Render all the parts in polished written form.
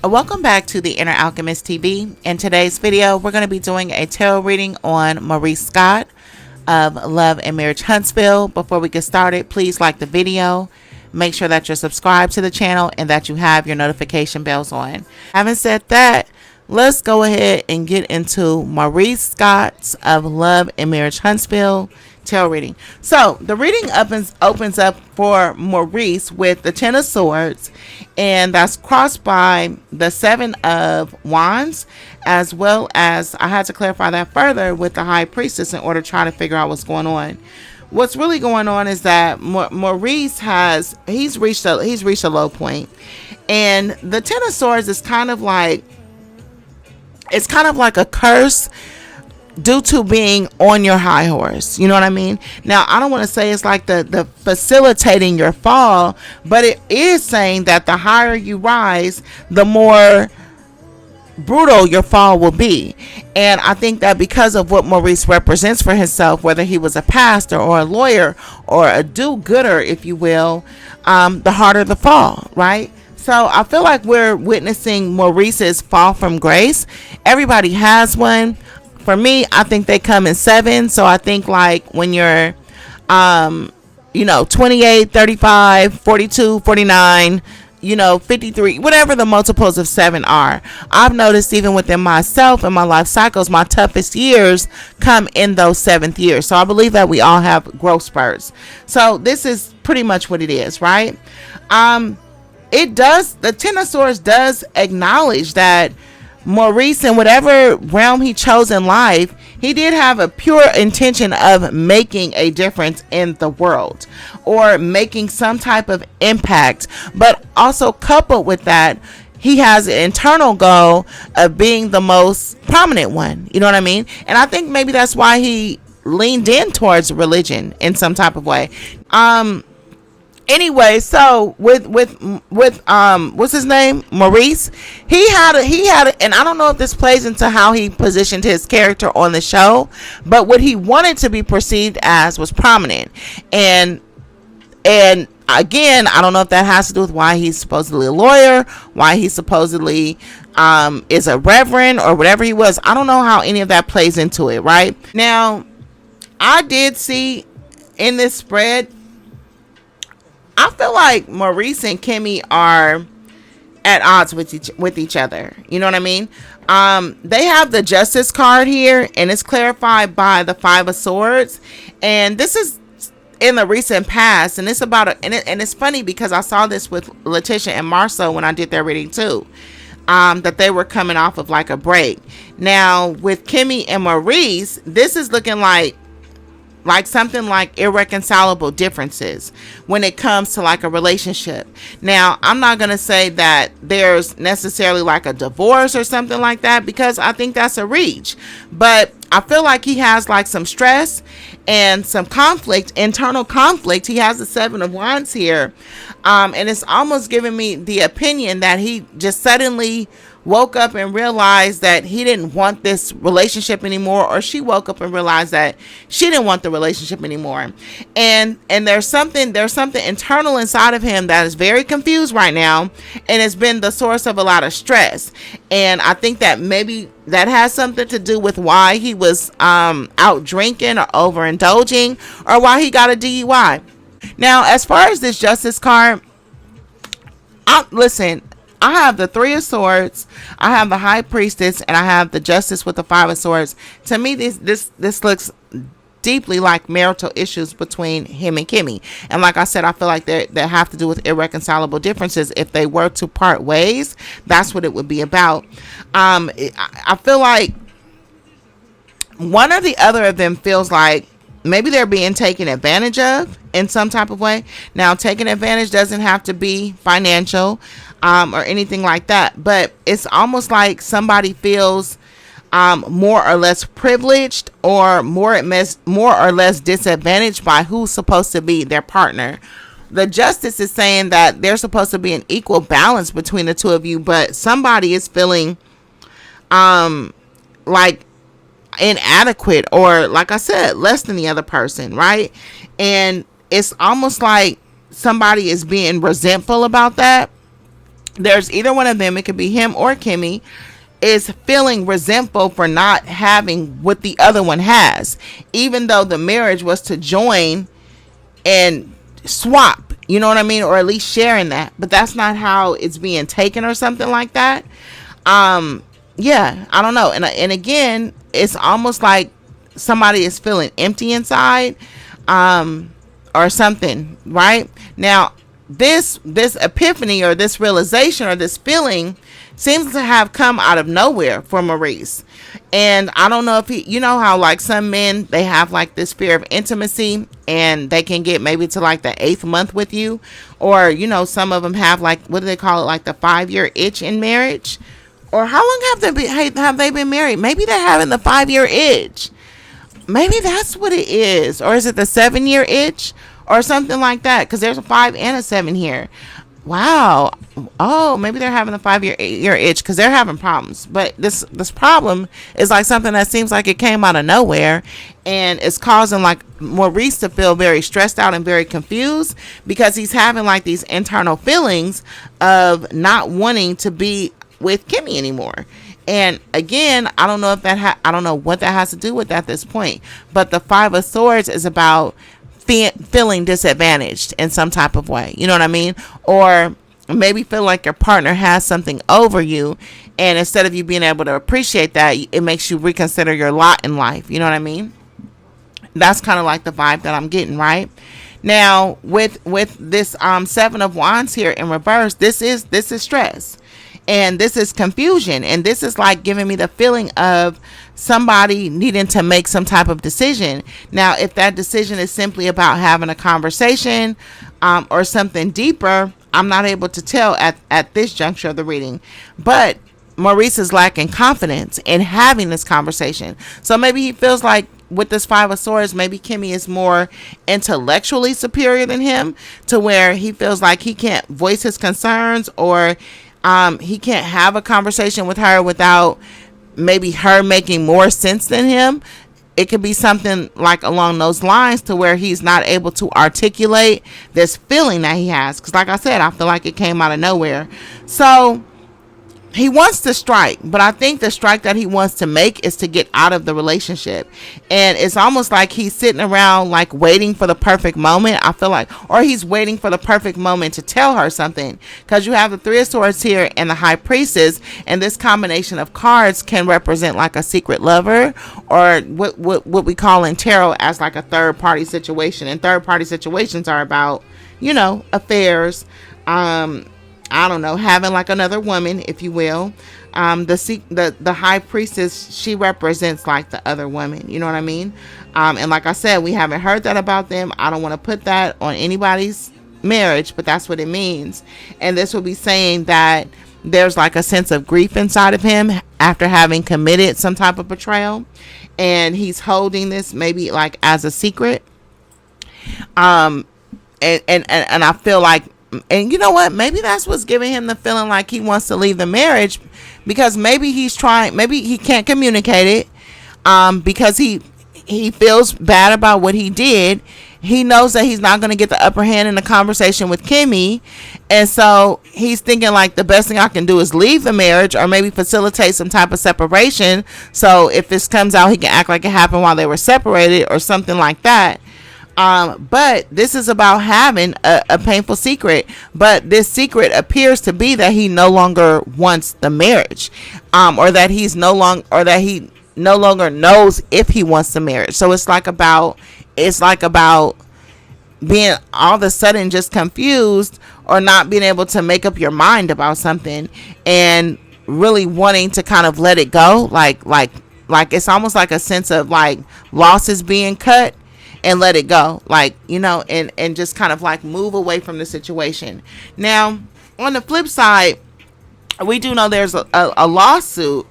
Welcome back to the Inner Alchemist TV. In today's video, we're going to be doing a tarot reading on Maurice Scott of Love and Marriage Huntsville. Before we get started, please like the video, make sure that you're subscribed to the channel, and that you have your notification bells on. Having said that, let's go ahead and get into Maurice Scott's of Love and Marriage Huntsville tarot reading. So the reading opens up for Maurice with the Ten of Swords, and that's crossed by the Seven of Wands, as well as, I had to clarify that further, with the High Priestess in order to try to figure out what's going on. What's really going on is that Maurice he's reached a low point, and the Ten of Swords is kind of like a curse due to being on your high horse. You know what I mean? Now, I don't want to say it's like the facilitating your fall, but it is saying that the higher you rise, the more brutal your fall will be. And I think that because of what Maurice represents for himself, whether he was a pastor or a lawyer or a do-gooder, if you will, the harder the fall, right? So I feel like we're witnessing Maurice's fall from grace. Everybody has one. For me, I think they come in 7. So I think like when you're 28, 35, 42, 49, 53, whatever the multiples of 7 are. I've noticed even within myself and my life cycles, my toughest years come in those 7th years. So I believe that we all have growth spurts. So this is pretty much what it is, right? The Ten of Swords does acknowledge that Maurice, in whatever realm he chose in life, he did have a pure intention of making a difference in the world or making some type of impact. But also coupled with that, he has an internal goal of being the most prominent one. You know what I mean? And I think maybe that's why he leaned in towards religion in some type of way. Anyway, so with what's his name, Maurice, he had and I don't know if this plays into how he positioned his character on the show, but what he wanted to be perceived as was prominent, and again, I don't know if that has to do with why he's supposedly a lawyer, why he supposedly is a reverend or whatever he was. I don't know how any of that plays into it. Right now, I did see in this spread, I feel like Maurice and Kimmy are at odds with each other. You know what I mean? They have the Justice card here, and it's clarified by the Five of Swords. And this is in the recent past, and it's about and it's funny because I saw this with Letitia and Marceau when I did their reading too. That they were coming off of like a break. Now with Kimmy and Maurice, this is looking like something like irreconcilable differences when it comes to like a relationship. Now, I'm not going to say that there's necessarily like a divorce or something like that, because I think that's a reach. But I feel like he has like some stress and some conflict, internal conflict. He has the Seven of Wands here. And it's almost giving me the opinion that he just suddenly woke up and realized that he didn't want this relationship anymore, or she woke up and realized that she didn't want the relationship anymore. And there's something internal inside of him that is very confused right now, and it's been the source of a lot of stress. And I think that maybe that has something to do with why he was out drinking or overindulging, or why he got a DUI. Now, as far as this Justice card, listen, I have the Three of Swords, I have the High Priestess, and I have the Justice with the Five of Swords. To me, this looks deeply like marital issues between him and Kimmy. And like I said, I feel like they have to do with irreconcilable differences. If they were to part ways, that's what it would be about. I feel like one or the other of them feels like maybe they're being taken advantage of in some type of way. Now, taking advantage doesn't have to be financial or anything like that, but it's almost like somebody feels more or less privileged, or more or less disadvantaged by who's supposed to be their partner. The Justice is saying that there's supposed to be an equal balance between the two of you, but somebody is feeling like inadequate, or like I said, less than the other person, right? And it's almost like somebody is being resentful about that. there's either one of them, it could be him or Kimmy, is feeling resentful for not having what the other one has, even though the marriage was to join and swap, you know what I mean, or at least sharing that, but that's not how it's being taken or something like that. Yeah, I don't know. And again, it's almost like somebody is feeling empty inside, or something, right? Now, this epiphany or this realization or this feeling seems to have come out of nowhere for Maurice. And I don't know if he, you know how like some men, they have like this fear of intimacy and they can get maybe to like the 8th month with you, or you know, some of them have like, what do they call it, like the 5-year itch in marriage. Or how long have they been married? Maybe they're having the 5-year itch. Maybe that's what it is. Or is it the 7-year itch or something like that? Because there's a 5 and a 7 here. Wow. Oh, maybe they're having a 5-year itch because they're having problems. But this problem is like something that seems like it came out of nowhere, and it's causing like Maurice to feel very stressed out and very confused, because he's having like these internal feelings of not wanting to be with Kimmy anymore. And again, I don't know if I don't know what that has to do with at this point, but the 5 of Swords is about feeling disadvantaged in some type of way, you know what I mean? Or maybe feel like your partner has something over you, and instead of you being able to appreciate that, it makes you reconsider your lot in life, you know what I mean? That's kind of like the vibe that I'm getting, right? Now with this 7 of Wands here in reverse, this is stress. And this is confusion. And this is like giving me the feeling of somebody needing to make some type of decision. Now, if that decision is simply about having a conversation, or something deeper, I'm not able to tell at this juncture of the reading. But Maurice is lacking confidence in having this conversation. So maybe he feels like with this 5 of Swords, maybe Kimmy is more intellectually superior than him, to where he feels like he can't voice his concerns, or he can't have a conversation with her without maybe her making more sense than him. It could be something like along those lines, to where he's not able to articulate this feeling that he has. Because like I said, I feel like it came out of nowhere. So he wants to strike, but I think the strike that he wants to make is to get out of the relationship. And it's almost like he's sitting around like waiting for the perfect moment, I feel like, or he's waiting for the perfect moment to tell her something, because you have the 3 of Swords here and the High Priestess, and this combination of cards can represent like a secret lover, or what we call in tarot as like a third party situation. And third party situations are about, you know, affairs, I don't know, having like another woman, if you will. The High Priestess, she represents like the other woman, you know what I mean? And like I said, we haven't heard that about them. I don't want to put that on anybody's marriage, but that's what it means. And this will be saying that there's like a sense of grief inside of him after having committed some type of betrayal, and he's holding this maybe like as a secret. And I feel like, and you know what, maybe that's what's giving him the feeling like he wants to leave the marriage, because maybe maybe he can't communicate it, because he feels bad about what he did. He knows that he's not going to get the upper hand in the conversation with Kimmy, and so he's thinking like the best thing I can do is leave the marriage, or maybe facilitate some type of separation, so if this comes out, he can act like it happened while they were separated or something like that. But this is about having a painful secret. But this secret appears to be that he no longer wants the marriage, or that he no longer knows if he wants the marriage. So it's like about being all of a sudden just confused, or not being able to make up your mind about something, and really wanting to kind of let it go. Like it's almost like a sense of like losses being cut, and let it go, like, you know, and just kind of like move away from the situation. Now, on the flip side, we do know there's a lawsuit,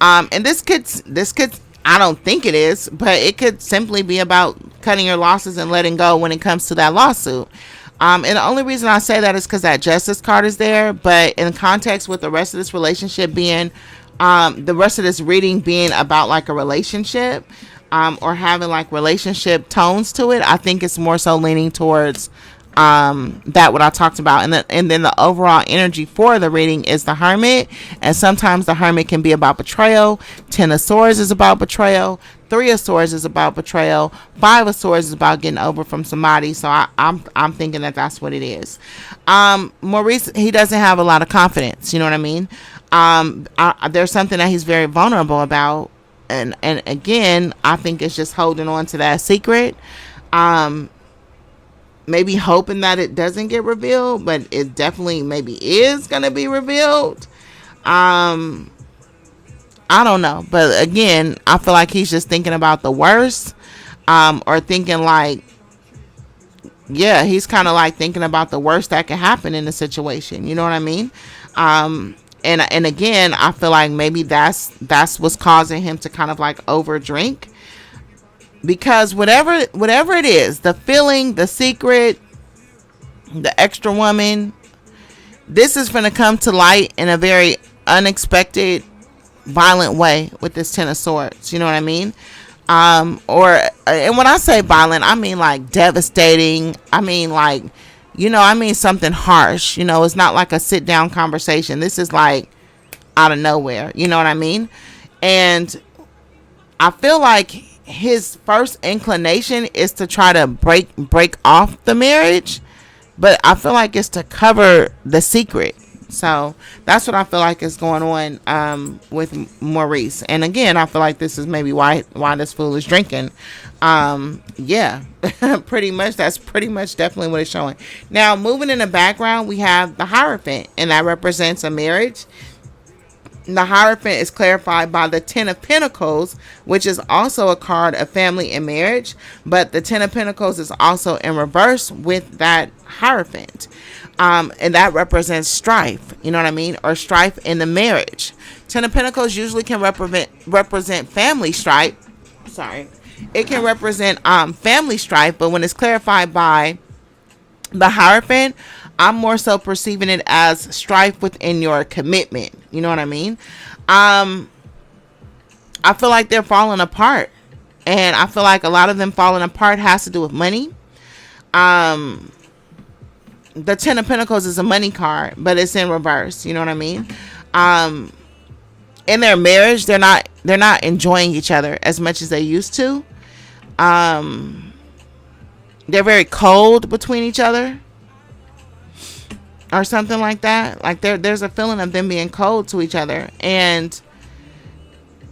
and this could, I don't think it is, but it could simply be about cutting your losses and letting go when it comes to that lawsuit. And the only reason I say that is because that Justice card is there, but in context with the rest of this relationship being, the rest of this reading being about like a relationship, or having like relationship tones to it, I think it's more so leaning towards That what I talked about, and then the overall energy for the reading is the Hermit, and sometimes the Hermit can be about betrayal. 10 of Swords is about betrayal. 3 of Swords is about betrayal. 5 of Swords is about getting over from somebody. So I'm thinking that that's what it is. Maurice, he doesn't have a lot of confidence. You know what I mean? There's something that he's very vulnerable about, and again, I think it's just holding on to that secret. Maybe hoping that it doesn't get revealed, but it definitely maybe is going to be revealed. I don't know. But again, I feel like he's just thinking about the worst, or thinking like, yeah, he's kind of like thinking about the worst that could happen in the situation. You know what I mean? And again, I feel like maybe that's what's causing him to kind of like over drink. Because whatever it is, the feeling, the secret, the extra woman, this is going to come to light in a very unexpected, violent way with this 10 of Swords. You know what I mean? And when I say violent, I mean like devastating. I mean like, I mean something harsh. It's not like a sit down conversation. This is like out of nowhere. You know what I mean? And I feel like his first inclination is to try to break off the marriage, but I feel like it's to cover the secret. So that's what I feel like is going on with Maurice. And again, I feel like this is maybe why this fool is drinking. Yeah, pretty much. That's pretty much definitely what it's showing. Now, moving in the background, we have the Hierophant, and that represents a marriage. The Hierophant is clarified by the 10 of Pentacles, which is also a card of family and marriage. But the 10 of Pentacles is also in reverse with that Hierophant. And that represents strife, you know what I mean? Or strife in the marriage. 10 of Pentacles usually can represent family strife. Sorry. It can represent family strife, but when it's clarified by the Hierophant, I'm more so perceiving it as strife within your commitment. You know what I mean? I feel like they're falling apart. And I feel like a lot of them falling apart has to do with money. The 10 of Pentacles is a money card, but it's in reverse. You know what I mean? In their marriage, they're not enjoying each other as much as they used to. They're very cold between each other. Or something like that. Like there's a feeling of them being cold to each other and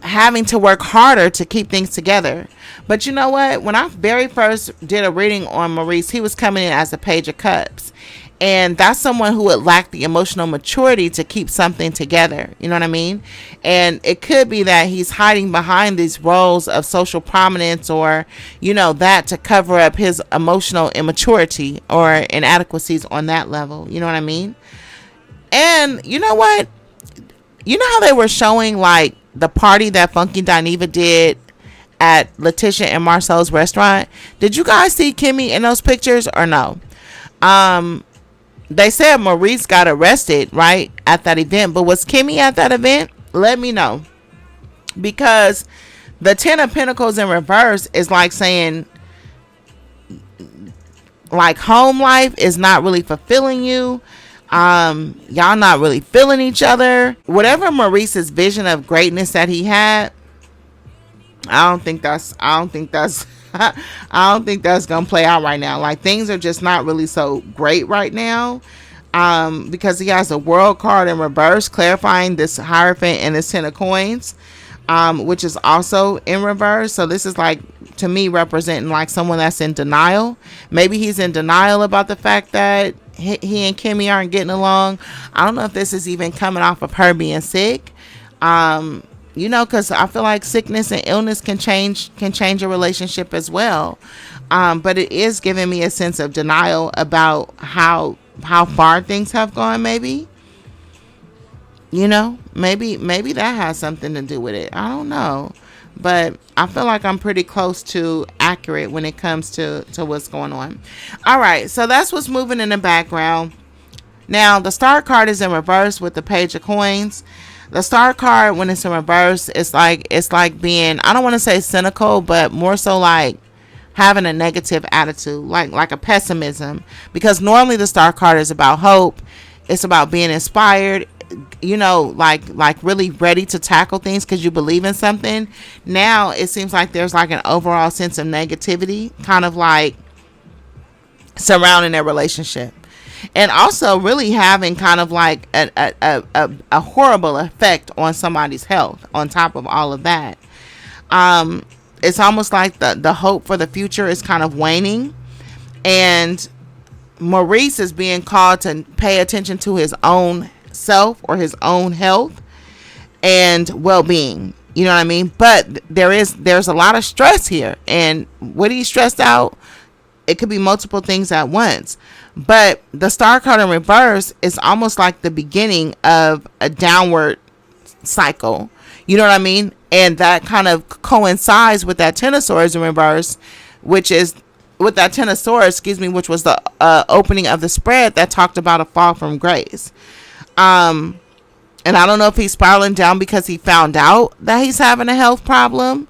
having to work harder to keep things together. But you know what? When I very first did a reading on Maurice, he was coming in as a Page of Cups. And that's someone who would lack the emotional maturity to keep something together. You know what I mean? And it could be that he's hiding behind these roles of social prominence or, that to cover up his emotional immaturity or inadequacies on that level. You know what I mean? And you know what? You know how they were showing like the party that Funky Dineva did at Letitia and Marcel's restaurant? Did you guys see Kimmy in those pictures or no? They said Maurice got arrested, right, at that event. But was Kimmy at that event? Let me know. Because the 10 of Pentacles in reverse is like saying, like, home life is not really fulfilling you. Y'all not really feeling each other. Whatever Maurice's vision of greatness that he had, I don't think that's gonna play out right now. Like things are just not really so great right now, because he has a World card in reverse, clarifying this Hierophant and this 10 of Coins, which is also in reverse. So this is like, to me, representing like someone that's in denial. Maybe he's in denial about the fact that he and Kimmy aren't getting along. I don't know if this is even coming off of her being sick. Because I feel like sickness and illness can change a relationship as well. But it is giving me a sense of denial about how far things have gone. Maybe that has something to do with it. I don't know, but I feel like I'm pretty close to accurate when it comes to what's going on. All right, so that's what's moving in the background. Now the Star card is in reverse with the Page of Coins. The Star card, when it's in reverse, it's like being, I don't want to say cynical, but more so like having a negative attitude, like a pessimism, because normally the star card is about hope. It's about being inspired, you know, like really ready to tackle things because you believe in something. Now it seems like there's like an overall sense of negativity kind of like surrounding their relationship, and also really having kind of like a horrible effect on somebody's health on top of all of that. It's almost like the hope for the future is kind of waning, and Maurice is being called to pay attention to his own self or his own health and well-being. You know what I mean? But there's a lot of stress here, and what he's stressed out, it could be multiple things at once. But the star card in reverse is almost like the beginning of a downward cycle. You know what I mean? And that kind of coincides with that Ten of Swords in reverse, which is with that Ten of Swords, excuse me, which was the opening of the spread that talked about a fall from grace. And I don't know if he's spiraling down because he found out that he's having a health problem.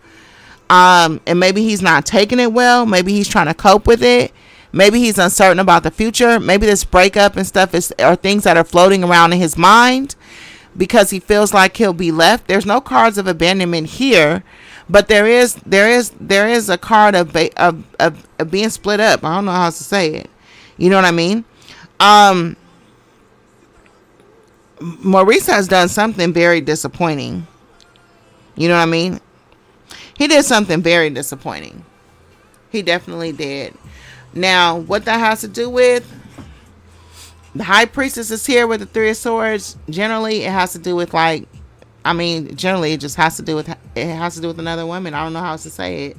And maybe he's not taking it well. Maybe he's trying to cope with it. Maybe he's uncertain about the future. Maybe this breakup and stuff are things that are floating around in his mind because he feels like he'll be left. There's no cards of abandonment here, but there is a card of being split up. I don't know how else to say it. You know what I mean? Maurice has done something very disappointing. You know what I mean? He did something very disappointing. He definitely did. Now, what that has to do with, the High Priestess is here with the Three of Swords. Generally, it has to do with generally it just has to do with another woman. I don't know how else to say it.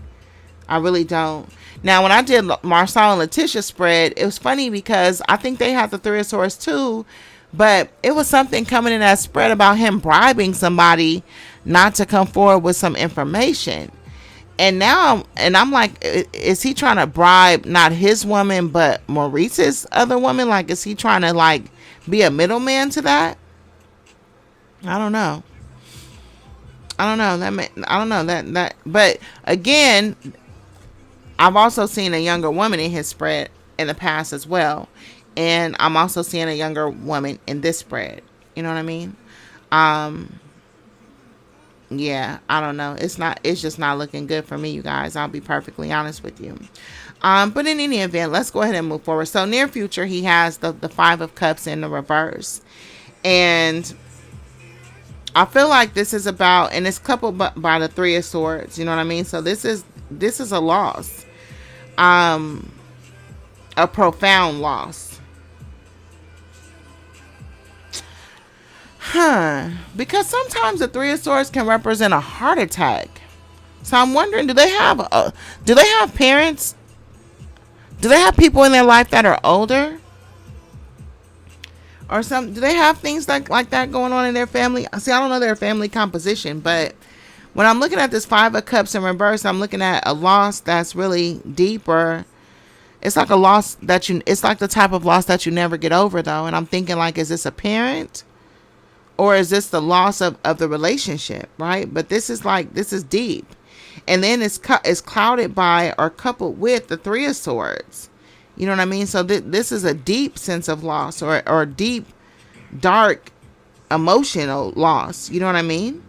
I really don't. Now, when I did Marital and Letitia's spread, it was funny because I think they had the Three of Swords too, but it was something coming in that spread about him bribing somebody not to come forward with some information. And now I'm like, is he trying to bribe not his woman but Maurice's other woman? Like, is he trying to like be a middleman to that? I don't know. But again, I've also seen a younger woman in his spread in the past as well, and I'm also seeing a younger woman in this spread. You know what I mean? Yeah, I don't know. It's just not looking good for me, you guys. I'll be perfectly honest with you. But in any event, let's go ahead and move forward. So near future, he has the Five of Cups in the reverse. And I feel like this is about, and it's coupled by the Three of Swords. You know what I mean? So this is a loss. A profound loss. Because sometimes the Three of Swords can represent a heart attack. So I'm wondering, do they have parents? Do they have people in their life that are older? Or do they have things like that going on in their family? See, I don't know their family composition, but when I'm looking at this Five of Cups in reverse, I'm looking at a loss that's really deep, or it's like a loss it's like the type of loss that you never get over though. And I'm thinking like, is this a parent? Or is this the loss of the relationship, right? But this is deep. And then it's clouded by or coupled with the Three of Swords. You know what I mean? So this is a deep sense of loss or deep, dark, emotional loss. You know what I mean?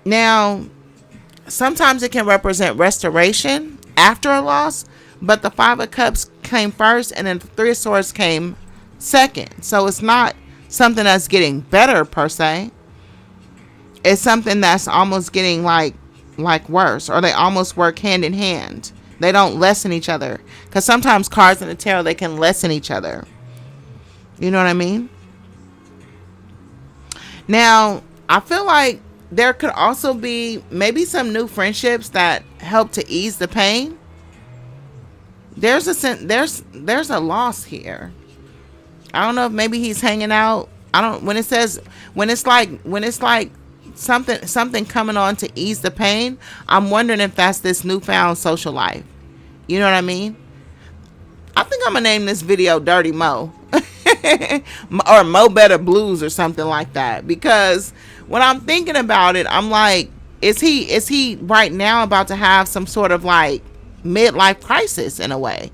Now, sometimes it can represent restoration after a loss, but the Five of Cups came first and then the Three of Swords came second. So it's not something that's getting better per se. It's something that's almost getting like worse, or they almost work hand in hand. They don't lessen each other, because sometimes cards in the tarot, they can lessen each other. You know what I mean? Now, I feel like there could also be maybe some new friendships that help to ease the pain. There's a loss here. I don't know if maybe he's hanging out. When it's like something coming on to ease the pain, I'm wondering if that's this newfound social life. You know what I mean? I think I'm gonna name this video Dirty Mo or Mo Better Blues or something like that, because when I'm thinking about it, I'm like, is he right now about to have some sort of like midlife crisis in a way?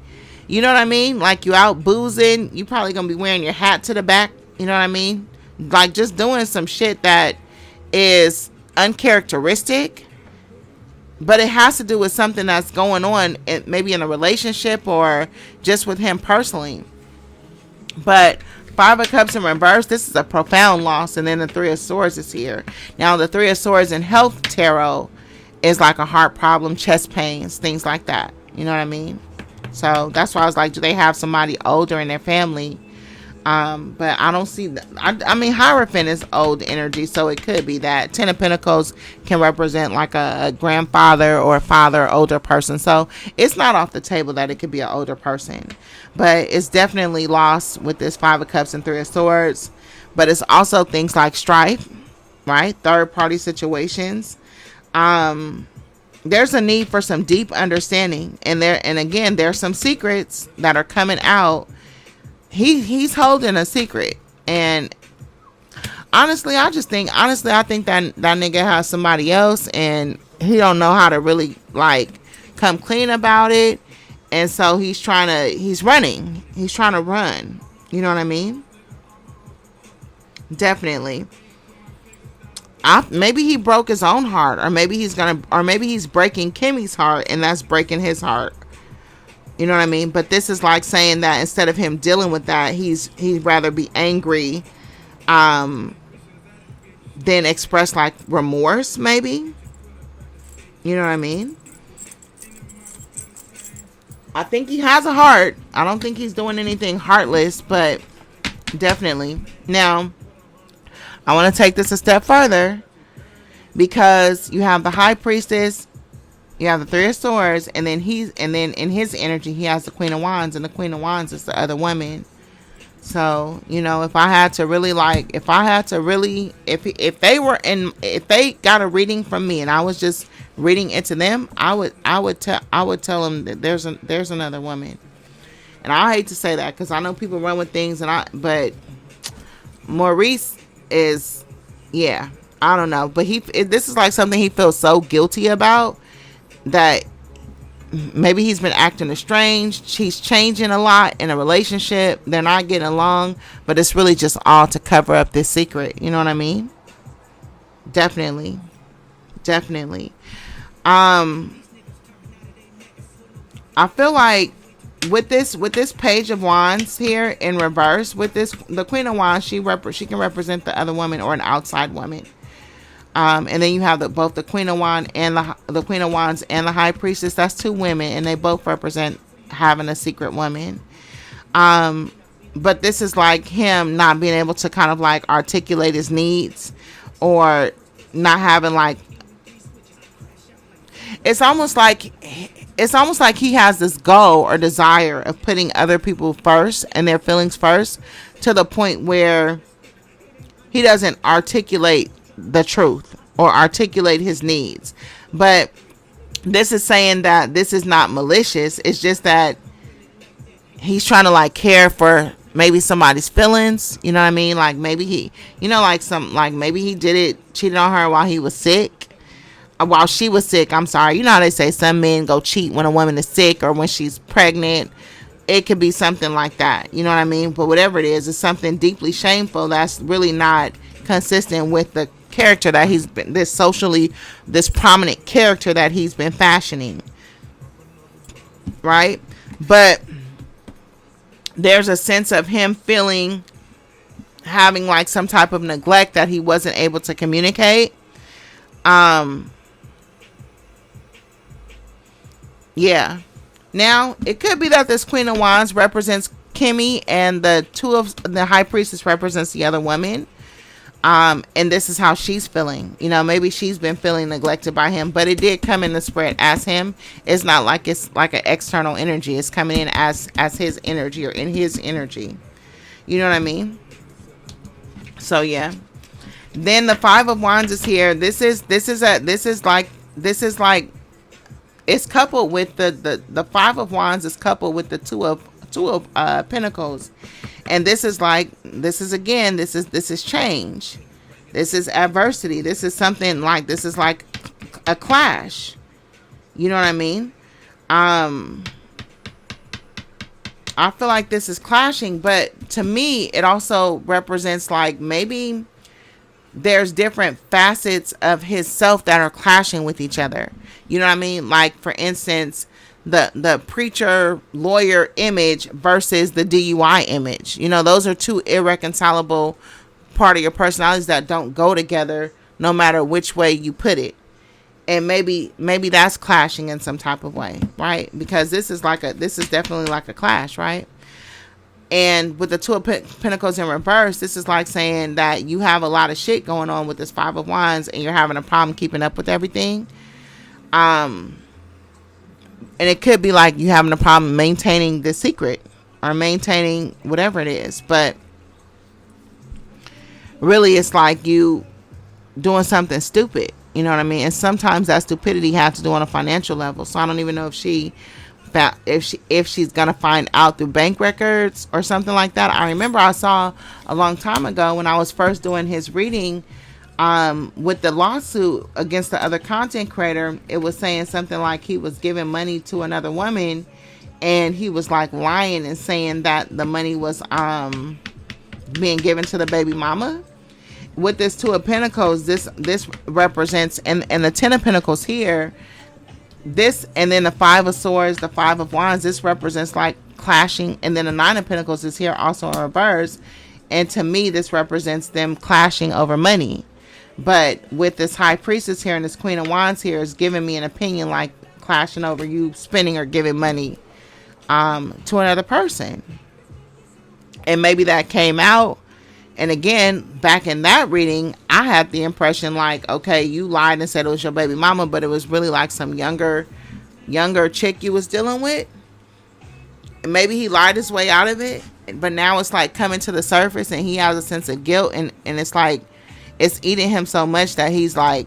You know what I mean? Like you out boozing, you probably gonna be wearing your hat to the back. You know what I mean? Like just doing some shit that is uncharacteristic, but it has to do with something that's going on, maybe in a relationship or just with him personally. But Five of Cups in reverse, this is a profound loss. And then the Three of Swords is here. Now the Three of Swords in health tarot is like a heart problem, chest pains, things like that. You know what I mean? So that's why I was like, do they have somebody older in their family? But I don't see that. I mean, Hierophant is old energy, so it could be that. Ten of Pentacles can represent like a grandfather or a father, older person. So it's not off the table that it could be an older person. But it's definitely lost with this Five of Cups and Three of Swords. But it's also things like strife, right? Third party situations. There's a need for some deep understanding. And again, there's some secrets that are coming out. He's holding a secret, and honestly I think that nigga has somebody else, and he don't know how to really like come clean about it, and so he's trying to run. You know what I mean? Definitely. Maybe he broke his own heart, or maybe he's breaking Kimmy's heart, and that's breaking his heart. You know what I mean? But this is like saying that instead of him dealing with that, he'd rather be angry, than express like remorse, maybe. You know what I mean? I think he has a heart. I don't think he's doing anything heartless, but definitely. Now, I want to take this a step further, because you have the High Priestess. You have the Three of Swords, and then in his energy he has the Queen of Wands, and the Queen of Wands is the other woman. So, you know, if they got a reading from me and I was just reading into them, I would tell them that there's another woman. And I hate to say that, because I know people run with things, but Maurice is, yeah, I don't know, but this is like something he feels so guilty about, that maybe he's been acting estranged. He's changing a lot in a relationship. They're not getting along, but it's really just all to cover up this secret. You know what I mean? Definitely. I feel like with this Page of Wands here in reverse, the Queen of Wands, she can represent the other woman or an outside woman. And then you have both the Queen of Wands and the Queen of Wands and the High Priestess. That's two women, and they both represent having a secret woman. But this is like him not being able to kind of like articulate his needs, or not having like. It's almost like he has this goal or desire of putting other people first and their feelings first, to the point where he doesn't articulate the truth or articulate his needs. But this is saying that this is not malicious. It's just that he's trying to like care for maybe somebody's feelings. You know what I mean? Like maybe maybe he cheated on her while he was sick, while she was sick. I'm sorry. You know how they say some men go cheat when a woman is sick or when she's pregnant. It could be something like that. You know what I mean? But whatever it is, it's something deeply shameful that's really not consistent with the character that he's been, this prominent character that he's been fashioning, right? But there's a sense of him having like some type of neglect that he wasn't able to communicate. Yeah. Now it could be that this Queen of Wands represents Kimmie, and the High Priestess represents the other woman. And this is how she's feeling. You know, maybe she's been feeling neglected by him, but it did come in the spread as him. It's not like it's like an external energy. It's coming in as his energy, or in his energy. You know what I mean? So yeah. Then the Five of Wands is here. This is like it's coupled with the Five of Wands is coupled with the two of Pentacles. And this is change. This is adversity. This is something like, a clash. You know what I mean? I feel like this is clashing, but to me, it also represents like maybe there's different facets of his self that are clashing with each other. You know what I mean? Like, for instance, the preacher lawyer image versus the DUI image. You know, those are two irreconcilable part of your personalities that don't go together no matter which way you put it. And maybe that's clashing in some type of way, right? Because this is definitely like a clash, right? And with the Two of Pentacles in reverse, this is like saying that you have a lot of shit going on with this Five of Wands and you're having a problem keeping up with everything. And it could be like you having a problem maintaining the secret or maintaining whatever it is. But really, it's like you doing something stupid. You know what I mean? And sometimes that stupidity has to do on a financial level. So I don't even know if she's gonna find out through bank records or something like that. I remember I saw a long time ago when I was first doing his reading, with the lawsuit against the other content creator, it was saying something like he was giving money to another woman, and he was like lying and saying that the money was being given to the baby mama. With this Two of Pentacles, this represents, and the Ten of Pentacles here, this, and then the Five of Swords, the Five of Wands, this represents like clashing, and then the Nine of Pentacles is here also in reverse, and to me this represents them clashing over money. But with this High Priestess here and this Queen of Wands here is giving me an opinion like clashing over you spending or giving money to another person. And maybe that came out. And again, back in that reading, I had the impression like, okay, you lied and said it was your baby mama, but it was really like some younger chick you was dealing with. And maybe he lied his way out of it, but now it's like coming to the surface and he has a sense of guilt, and it's like it's eating him so much that he's like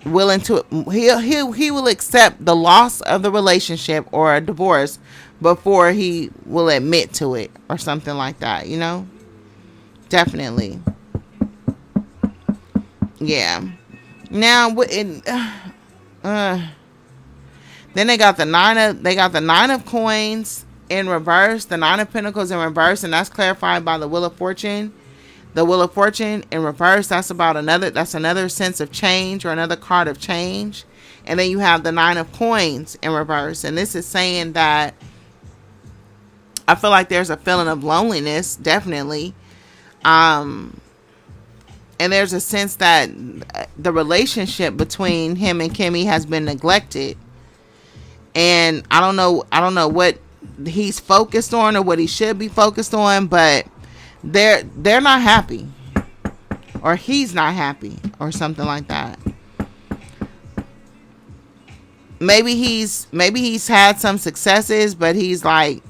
willing to, he will accept the loss of the relationship or a divorce before he will admit to it or something like that, you know? Definitely. Yeah. Now then they got the nine of coins in reverse, the Nine of Pentacles in reverse, and that's clarified by the Wheel of Fortune. The Wheel of Fortune in reverse, that's another sense of change or another card of change. And then you have the Nine of Coins in reverse, and this is saying that I feel like there's a feeling of loneliness, definitely. And there's a sense that the relationship between him and Kimmy has been neglected. And I don't know what he's focused on or what he should be focused on, but they're not happy, or he's not happy, or something like that. Maybe he's had some successes, but he's like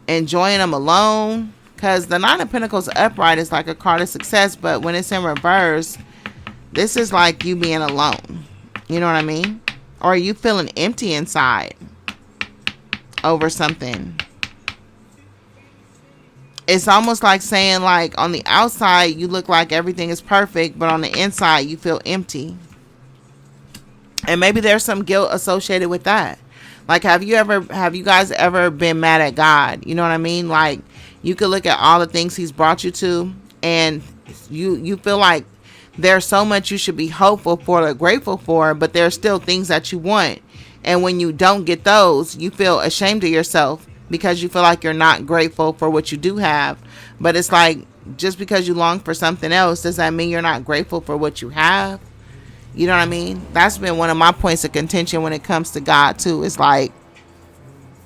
enjoying them alone. Because the Nine of Pentacles upright is like a card of success, but when it's in reverse, this is like you being alone. You know what I mean? Or you feeling empty inside over something. It's almost like saying like on the outside you look like everything is perfect, but on the inside you feel empty. And maybe there's some guilt associated with that. Like, have you guys ever been mad at God? You know what I mean? Like, you could look at all the things he's brought you to, and you feel like there's so much you should be hopeful for or grateful for, but there's still things that you want. And when you don't get those, you feel ashamed of yourself because you feel like you're not grateful for what you do have. But it's like, just because you long for something else, does that mean you're not grateful for what you have? You know what I mean? That's been one of my points of contention when it comes to God too. It's like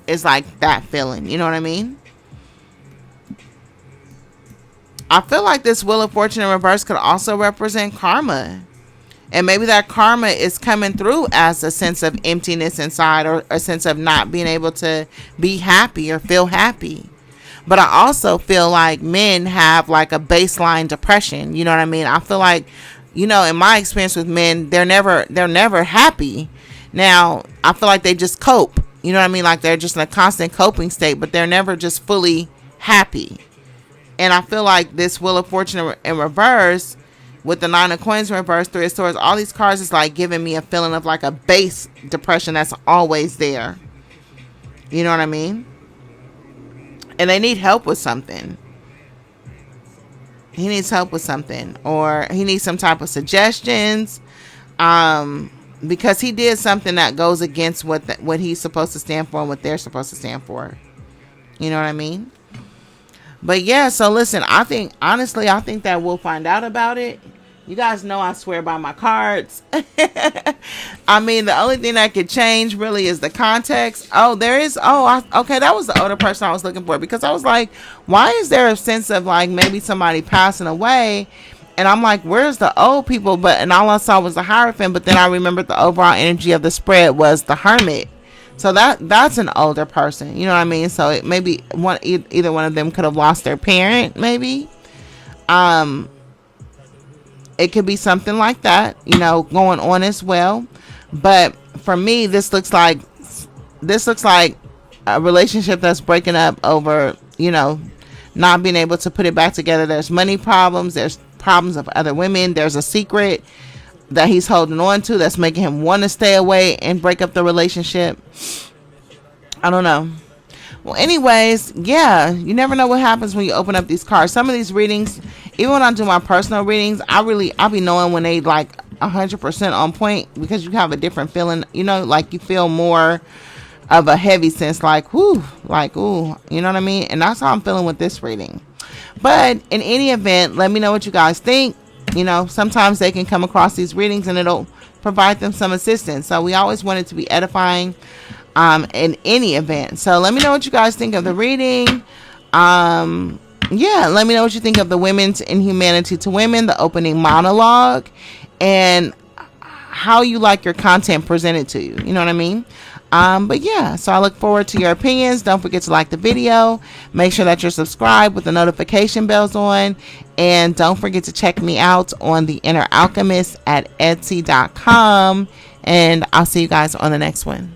that feeling. You know what I mean? I feel like this Wheel of Fortune in reverse could also represent karma. And maybe that karma is coming through as a sense of emptiness inside, or a sense of not being able to be happy or feel happy. But I also feel like men have like a baseline depression. You know what I mean? I feel like, you know, in my experience with men, they're never happy. Now, I feel like they just cope. You know what I mean? Like they're just in a constant coping state, but they're never just fully happy. And I feel like this Wheel of Fortune in reverse with the 9 of coins reversed, 3 of swords, all these cards is like giving me a feeling of like a base depression that's always there. You know what I mean? And they need help with something. He needs help with something, or he needs some type of suggestions, because he did something that goes against what he's supposed to stand for and what they're supposed to stand for. You know what I mean? But yeah, so listen, I think that we'll find out about it. You guys know I swear by my cards. I mean, the only thing that could change really is the context. Oh, there is. Oh, okay, that was the older person I was looking for, because I was like, why is there a sense of like maybe somebody passing away? And I'm like, where's the old people? And all I saw was the Hierophant. But then I remembered the overall energy of the spread was the Hermit. So that's an older person. You know what I mean? So it maybe either one of them could have lost their parent. Maybe. It could be something like that, you know, going on as well. But for me, this looks like a relationship that's breaking up over, you know, not being able to put it back together. There's money problems. There's problems of other women. There's a secret that he's holding on to that's making him want to stay away and break up the relationship. I don't know. Well, anyways, yeah, you never know what happens when you open up these cards. Some of these readings, even when I do my personal readings, I'll be knowing when they like 100% on point, because you have a different feeling, you know, like you feel more of a heavy sense, like, whoo, like, ooh, you know what I mean? And that's how I'm feeling with this reading. But in any event, let me know what you guys think. You know, sometimes they can come across these readings and it'll provide them some assistance. So we always want it to be edifying in any event. So let me know what you guys think of the reading. Yeah, let me know what you think of the Women's Inhumanity to Women, the opening monologue, and how you like your content presented to you. You know what I mean? But yeah, so I look forward to your opinions. Don't forget to like the video. Make sure that you're subscribed with the notification bells on. And don't forget to check me out on the InherAlchemist at Etsy.com. And I'll see you guys on the next one.